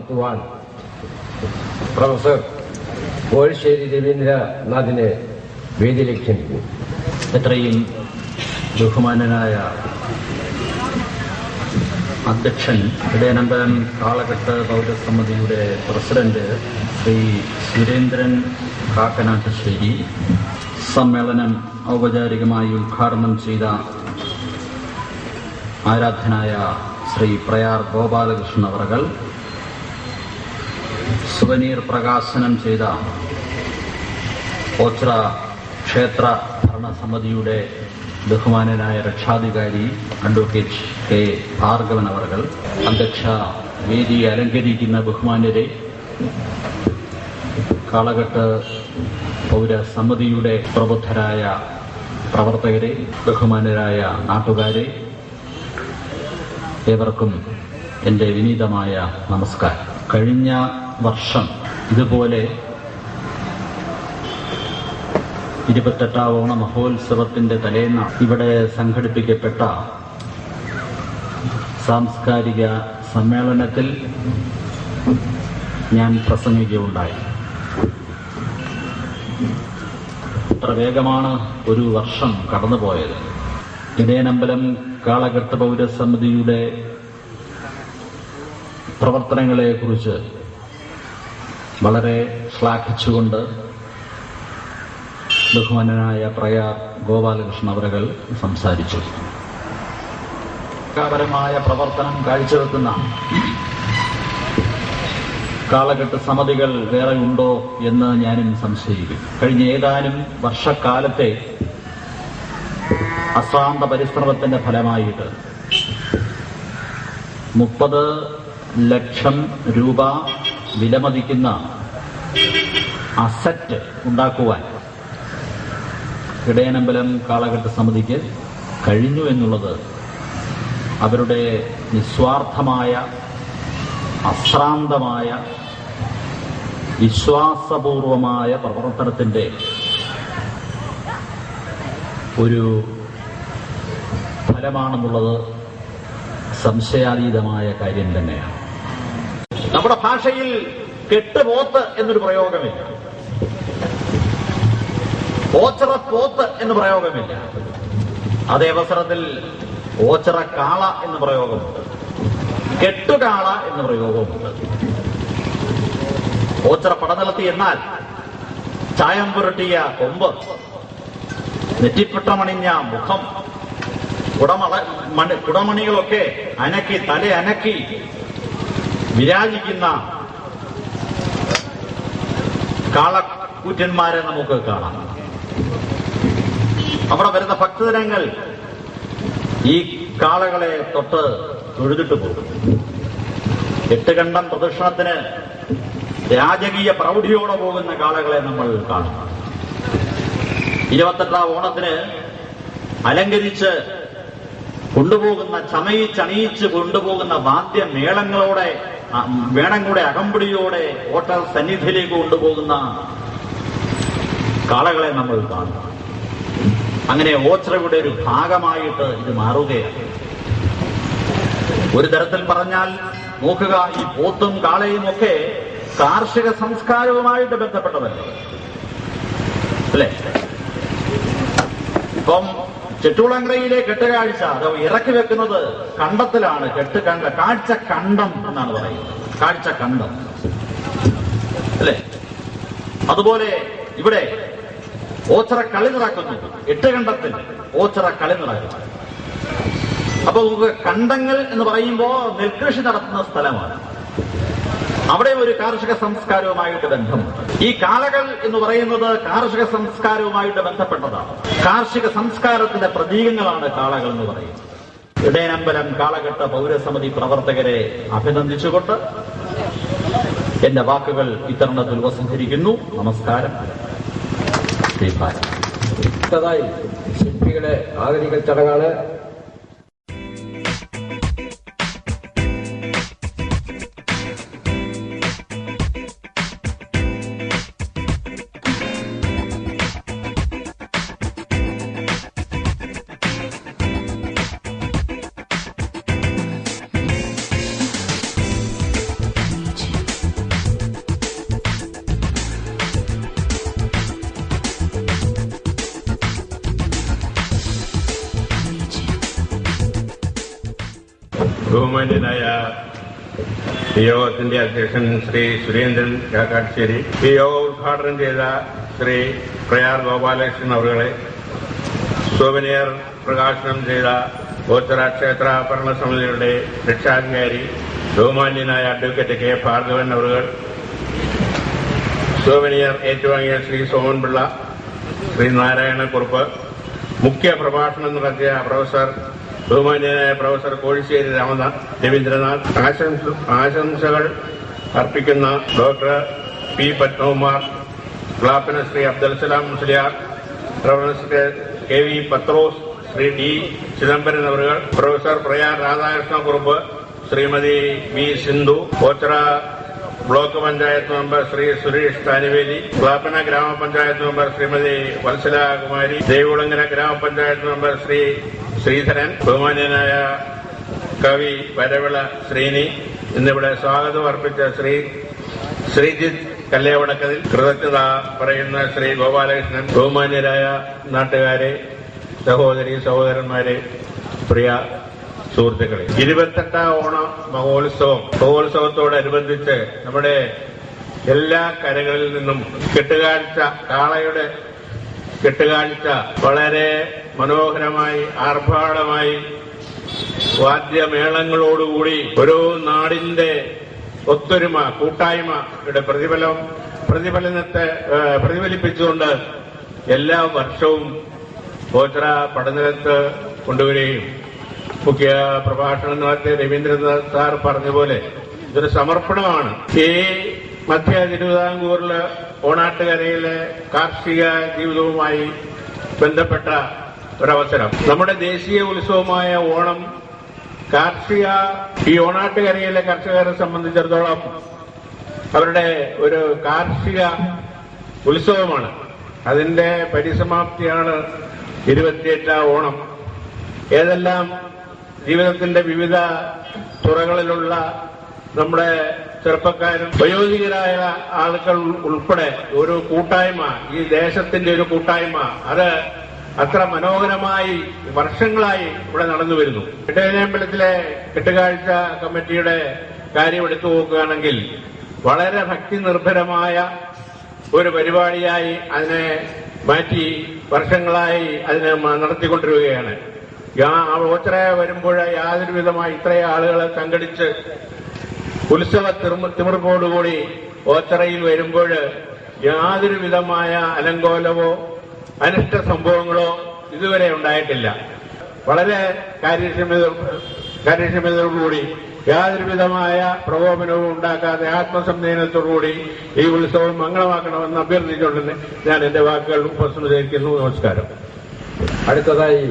നടത്തുവാൻ പ്രൊഫസർ കോഴിശ്ശേരി രവീന്ദ്രനാഥിനെ വേദിയിലേക്ക് ക്ഷണിക്കുന്നു. എത്രയും ബഹുമാനനായ അധ്യക്ഷൻ ഇടയനമ്പലം കാളകെട്ട് പൗരസമിതിയുടെ പ്രസിഡന്റ് ശ്രീ സുരേന്ദ്രൻ കാക്കനാട്ടുശ്ശേരി സമ്മേളനം ഔപചാരികമായി ഉദ്ഘാടനം ചെയ്ത ആരാധനായ ശ്രീ പ്രയാർ ഗോപാലകൃഷ്ണൻ അവർകൾ, സുവനീർ പ്രകാശനം ചെയ്ത ഓച്ചിറ ക്ഷേത്ര ഭരണസമിതിയുടെ ബഹുമാനനായ രക്ഷാധികാരി അഡ്വക്കേറ്റ് കെ ഭാർഗവൻ അവർകൾ, അധ്യക്ഷ വേദി അലങ്കരിക്കുന്ന ബഹുമാന്യരെ, കാളകെട്ട് പൗരസമിതിയുടെ പ്രബുദ്ധരായ പ്രവർത്തകരെ, ബഹുമാനരായ നാട്ടുകാരെ, ഏവർക്കും എൻ്റെ വിനീതമായ നമസ്കാരം. കഴിഞ്ഞ വർഷം ഇതുപോലെ 28ാം ഓണ മഹോത്സവത്തിന്റെ തലേന്ന് ഇവിടെ സംഘടിപ്പിക്കപ്പെട്ട സാംസ്കാരിക സമ്മേളനത്തിൽ ഞാൻ പ്രസംഗിക്കുകയുണ്ടായി. എത്ര വേഗമാണ് ഒരു വർഷം കടന്നുപോയത്. ഇടയനമ്പലം കാളകെട്ട് പൗരസമിതിയുടെ പ്രവർത്തനങ്ങളെക്കുറിച്ച് വളരെ ശ്ലാഘിച്ചുകൊണ്ട് ബഹുമാനനായ പ്രയാർ ഗോപാലകൃഷ്ണൻ അവர்கள் സംസാരിച്ചു. പരമായ പ്രവർത്തനം കാഴ്ചവെക്കുന്ന കാളകെട്ട് സമിതികൾ വേറെ ഉണ്ടോ എന്ന് ഞാനും സംശയിക്കും. കഴിഞ്ഞ ഏതാനും വർഷക്കാലത്തെ അശ്രാന്ത പരിശ്രമത്തിന്റെ ഫലമായിട്ട് 30 ലക്ഷം രൂപ വിലമതിക്കുന്ന അസറ്റ് ഉണ്ടാക്കുവാൻ ഇടയനമ്പലം കാളകെട്ട് സമിതിക്ക് കഴിഞ്ഞു എന്നുള്ളത് അവരുടെ നിസ്വാർത്ഥമായ, അശ്രാന്തമായ, വിശ്വാസപൂർവമായ പ്രവർത്തനത്തിന്റെ ഒരു ഫലമാണെന്നുള്ളത് സംശയാതീതമായ കാര്യം തന്നെയാണ്. നമ്മുടെ ഭാഷയിൽ കെട്ടുപോത്ത് എന്നൊരു പ്രയോഗമില്ല, ഓച്ചിറ പോത്ത് എന്ന് പ്രയോഗമില്ല. അതേ അവസരത്തിൽ ഓച്ചിറ കാള എന്ന് പ്രയോഗമുണ്ട്, കെട്ടുകാള എന്ന് പ്രയോഗമുണ്ട്. ഓച്ചിറ പടനിലത്തി എന്നാൽ ചായം പുരട്ടിയ കൊമ്പ്, നെറ്റിപ്പട്ടമണിഞ്ഞ മുഖം, കുടമണികളൊക്കെ അനക്കി തല അനക്കി വിരാജിക്കുന്ന കാളക്കൂറ്റന്മാരെ നമുക്ക് കാണാം. അവിടെ വരുന്ന ഭക്തജനങ്ങൾ ഈ കാളകളെ തൊട്ട് തൊഴുതിട്ട് പോകും. 8 കണ്ടം പ്രദക്ഷിണത്തിന് രാജകീയ പ്രൗഢിയോടെ പോകുന്ന കാളകളെ നമ്മൾ കാണും. 28ാം ഓണത്തിന് അലങ്കരിച്ച് കൊണ്ടുപോകുന്ന, ചമയിച്ചണിയിച്ച് കൊണ്ടുപോകുന്ന വാദ്യമേളങ്ങളോടെ, വേണം കൂടെ അകമ്പടിയോടെ വോട്ടർ സന്നിധിയിലേക്ക് കൊണ്ടുപോകുന്ന കാളകളെ നമ്മൾ കാണും. അങ്ങനെ ഓച്ചിറയുടെ ഒരു ഭാഗമായിട്ട് ഇത് മാറുകയാണ്. ഒരു തരത്തിൽ പറഞ്ഞാൽ നോക്കുക, ഈ പോത്തും കാളയും ഒക്കെ കാർഷിക സംസ്കാരവുമായിട്ട് ബന്ധപ്പെട്ടതല്ലേ, അല്ലേ? ഇപ്പം ചെട്ടുകുളങ്ങരയിലെ കെട്ടുകാഴ്ച അത് ഇറക്കി വെക്കുന്നത് കണ്ടത്തിലാണ്. കാഴ്ച കണ്ടം എന്നാണ് പറയുന്നത്, കാഴ്ച കണ്ടം, അല്ലേ? അതുപോലെ ഇവിടെ ഓച്ചിറ കളി നടക്കുന്നു, 8 കണ്ടത്തിൽ ഓച്ചിറ കളി നടക്കുന്നു. അപ്പൊ നമുക്ക് കണ്ടങ്ങൾ എന്ന് പറയുമ്പോൾ നെൽകൃഷി നടത്തുന്ന സ്ഥലമാണ്. അവിടെ ഒരു കാർഷിക സംസ്കാരവുമായിട്ട് ബന്ധമുണ്ട്. ഈ കാളകൾ എന്ന് പറയുന്നത് കാർഷിക സംസ്കാരവുമായിട്ട് ബന്ധപ്പെട്ടതാണ്. കാർഷിക സംസ്കാരത്തിന്റെ പ്രതീകങ്ങളാണ് കാളകൾ എന്ന് പറയുന്നത്. ഇടയനമ്പലം കാളകെട്ട് പൗരസമിതി പ്രവർത്തകരെ അഭിനന്ദിച്ചുകൊണ്ട് എന്റെ വാക്കുകൾ ഇത്തരണത്തിൽ ഉപസംഹരിക്കുന്നു. നമസ്കാരം. ശില്പികളെ ആദരിക്കൽ ചടങ്ങാണ്. Thank you. ബഹുമാന്യനായ ഈ യോഗത്തിന്റെ അധ്യക്ഷൻ ശ്രീ സുരേന്ദ്രൻ കാക്കാട്ടുശ്ശേരി, ഈ യോഗം ഉദ്ഘാടനം ചെയ്ത ശ്രീ പ്രയാർ ഗോപാലകൃഷ്ണൻ അവരുടെ, സോവനിയർ പ്രകാശനം ചെയ്ത ഓച്ചിറ ക്ഷേത്ര ഭരണസമിതിയുടെ രക്ഷാധികാരി ബഹുമാന്യനായ അഡ്വക്കേറ്റ് കെ ഭാർഗവൻ അവർ, സോവനിയർ ഏറ്റുവാങ്ങിയ ശ്രീ സോമൻപിള്ള, ശ്രീ നാരായണക്കുറുപ്പ്, മുഖ്യ പ്രഭാഷണം നടത്തിയ ബഹുമാന്യനായ പ്രൊഫസർ കോഴിശ്ശേരി രവീന്ദ്രനാഥ്, ആശംസകൾ അർപ്പിക്കുന്ന doctor P Padmakumar, Clappana Shri Abdulsalam Musliyar, professor K V Pathros, Shri D Chidambaran അവർ, professor Prayar Radhakrishnakurup, Shrimati V Sindhu, Ochira block panchayat member Shri Suresh Thanuveli, Clappana ഗ്രാമപഞ്ചായത്ത് മെമ്പർ ശ്രീമതി വത്സലകുമാരി, ദേവികുളങ്ങര ഗ്രാമപഞ്ചായത്ത് മെമ്പർ ശ്രീ ശ്രീധരൻ, ബഹുമാന്യനായ കവി വരവിള ശ്രീനി എന്നിവിടെ സ്വാഗതം അർപ്പിച്ച ശ്രീജിത്ത് കല്ലേവടക്കതിൽ, കൃതജ്ഞത പറയുന്ന ശ്രീ ഗോപാലകൃഷ്ണൻ, ബഹുമാന്യരായ നാട്ടുകാരെ, സഹോദരി സഹോദരന്മാരെ, പ്രിയ സുഹൃത്തുക്കളെ, 28ാം ഓണ മഹോത്സവത്തോടനുബന്ധിച്ച് നമ്മുടെ എല്ലാ കരകളിൽ നിന്നും കാളയുടെ കെട്ടുകാഴ്ച വളരെ മനോഹരമായി ആർഭാടമായി വാദ്യമേളങ്ങളോടുകൂടി ഒരു നാടിന്റെ ഒത്തൊരുമ, കൂട്ടായ്മയുടെ പ്രതിഫലനത്തെ പ്രതിഫലിപ്പിച്ചുകൊണ്ട് എല്ലാ വർഷവും ഓച്ചിറ പടനിലത്ത് കൊണ്ടുവരികയും മുഖ്യ പ്രഭാഷണം നടത്തിയ രവീന്ദ്രനാഥ് സാർ പറഞ്ഞതുപോലെ ഇതൊരു സമർപ്പണമാണ്. ഈ മധ്യ തിരുവിതാംകൂറിലെ ഓണാട്ടുകരയിലെ കാർഷിക ജീവിതവുമായി ബന്ധപ്പെട്ട ഒരവസരം. നമ്മുടെ ദേശീയ ഉത്സവമായ ഓണം ഈ ഓണാട്ടുകരയിലെ കർഷകരെ സംബന്ധിച്ചിടത്തോളം അവരുടെ ഒരു കാർഷിക ഉത്സവമാണ്. അതിന്റെ പരിസമാപ്തിയാണ് 28ാം ഓണം. ഏതെല്ലാം ജീവിതത്തിന്റെ വിവിധ തുറകളിലുള്ള നമ്മുടെ ചെറുപ്പക്കാരും വയോധികരായ ആളുകൾ ഉൾപ്പെടെ ഒരു കൂട്ടായ്മ, ഈ ദേശത്തിന്റെ ഒരു കൂട്ടായ്മ, അത് അത്ര മനോഹരമായി വർഷങ്ങളായി ഇവിടെ നടന്നു വരുന്നു. എട്ടയനമ്പലത്തിലെ കെട്ടുകാഴ്ച കമ്മിറ്റിയുടെ കാര്യം എടുത്തു നോക്കുകയാണെങ്കിൽ വളരെ ഭക്തി നിർഭരമായ ഒരു പരിപാടിയായി അതിനെ മാറ്റി വർഷങ്ങളായി അതിനെ നടത്തിക്കൊണ്ടിരിക്കുകയാണ്. ഓച്ചിറ വരുമ്പോൾ യാതൊരു വിധമായി ഇത്രയും ആളുകളെ സംഘടിച്ച് ഉത്സവ തിമിർപ്പോടുകൂടി ഓച്ചിറയിൽ വരുമ്പോൾ യാതൊരു വിധമായ അലങ്കോലമോ അനിഷ്ട സംഭവങ്ങളോ ഇതുവരെ ഉണ്ടായിട്ടില്ല. വളരെ കാര്യക്ഷമതയോടുകൂടി യാതൊരു വിധമായ പ്രകോപനവും ഉണ്ടാക്കാതെ ആത്മസംയമനത്തോടുകൂടി ഈ ഉത്സവം മംഗളമാക്കണമെന്ന് അഭ്യർത്ഥിച്ചുകൊണ്ട് ഞാൻ എന്റെ വാക്കുകൾ ഉപസംഹരിക്കുന്നു. നമസ്കാരം. അടുത്തതായി